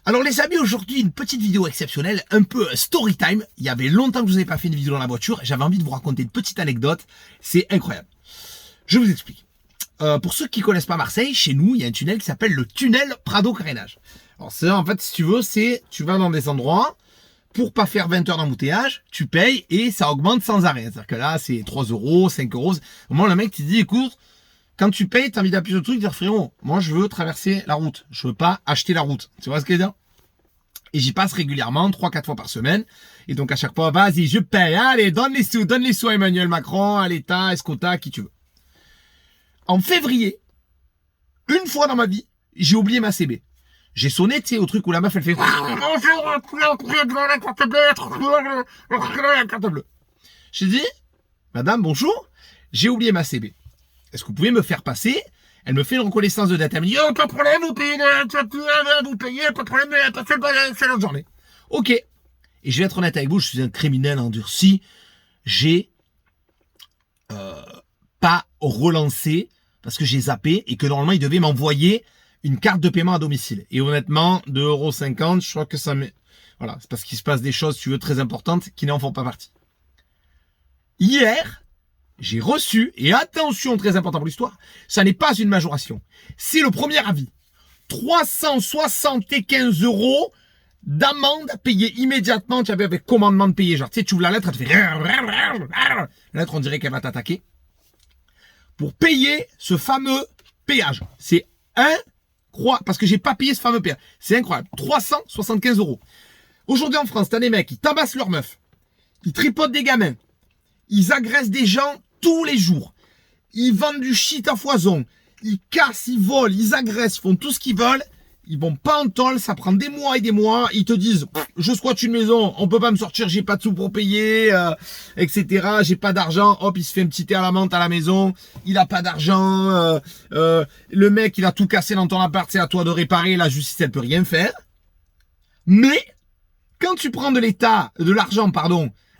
Alors les amis, aujourd'hui une petite vidéo exceptionnelle, un peu story time. Il y avait longtemps que je vous avais pas fait une vidéo dans la voiture. J'avais envie de vous raconter une petite anecdote. C'est incroyable. Je vous explique. Pour ceux qui connaissent pas Marseille, chez nous, il y a un tunnel qui s'appelle le tunnel Prado Carénage. Alors c'est en fait, si tu veux, tu vas dans des endroits pour pas faire 20 heures d'embouteillage, tu payes et ça augmente sans arrêt. C'est-à-dire que là, c'est 3 euros, 5 euros. Au moment, le mec te dit, écoute, quand tu payes, t'as envie d'appuyer sur le truc, dire frérot, moi je veux traverser la route. Je veux pas acheter la route. Tu vois ce que je veux dire? Et j'y passe régulièrement, 3-4 fois par semaine. Et donc à chaque fois, vas-y, je paye. Allez, donne les sous à Emmanuel Macron, à l'État, à Escota, qui tu veux. En février, une fois dans ma vie, j'ai oublié ma CB. J'ai sonné, tu sais, au truc où la meuf, elle fait carte bleue. J'ai dit, madame, bonjour, j'ai oublié ma CB. Est-ce que vous pouvez me faire passer? Elle me fait une reconnaissance de date. Elle me dit, oh, pas de problème, vous payez, pas de problème, passez une bonne journée. Ok. Et je vais être honnête avec vous, je suis un criminel endurci. J'ai pas relancé parce que j'ai zappé et que normalement, il devait m'envoyer une carte de paiement à domicile. Et honnêtement, 2,50 €, je crois que ça met... Voilà, c'est parce qu'il se passe des choses, si tu veux, très importantes qui n'en font pas partie. Hier, j'ai reçu, et attention, très important pour l'histoire, ça n'est pas une majoration. C'est le premier avis. 375 € d'amende à payer immédiatement. Tu avais avec commandement de payer. Genre, tu sais, tu ouvres la lettre, elle te fait... La lettre, on dirait qu'elle va t'attaquer. Pour payer ce fameux péage. C'est incroyable. Parce que j'ai pas payé ce fameux péage. C'est incroyable. 375 €. Aujourd'hui en France, t'as des mecs qui tabassent leurs meufs. Ils tripotent des gamins. Ils agressent des gens tous les jours. Ils vendent du shit à foison. Ils cassent, ils volent, ils agressent, ils font tout ce qu'ils veulent. Ils vont pas en tôle, ça prend des mois et des mois. Ils te disent, je squatte une maison, on peut pas me sortir, j'ai pas de sous pour payer, etc. J'ai pas d'argent. Hop, il se fait un petit thé à la menthe à la maison. Il a pas d'argent. Le mec, il a tout cassé dans ton appart, c'est à toi de réparer. La justice, elle peut rien faire. Mais quand tu prends de l'argent,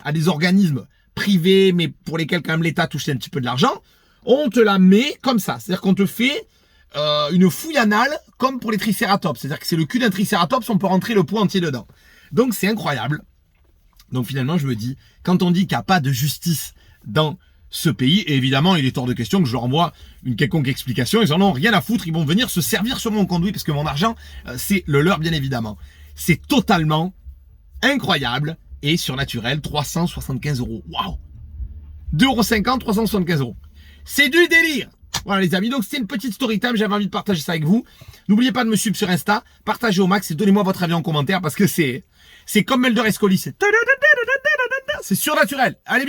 à des organismes privés, mais pour lesquels quand même l'État touche un petit peu de l'argent, on te la met comme ça. C'est-à-dire qu'on te fait une fouille anale comme pour les tricératops. C'est-à-dire que c'est le cul d'un tricératops, on peut rentrer le poids entier dedans. Donc c'est incroyable. Donc finalement, je me dis, quand on dit qu'il n'y a pas de justice dans ce pays, et évidemment, il est hors de question que je leur envoie une quelconque explication. Ils en ont rien à foutre. Ils vont venir se servir sur mon conduit parce que mon argent, c'est le leur, bien évidemment. C'est totalement incroyable et surnaturel. 375 €. Waouh! 2,50 €, 375 €. C'est du délire! Voilà les amis, donc c'était une petite story time, j'avais envie de partager ça avec vous. N'oubliez pas de me suivre sur Insta, partagez au max et donnez-moi votre avis en commentaire parce que c'est comme Mulder et Scully, c'est surnaturel. Allez.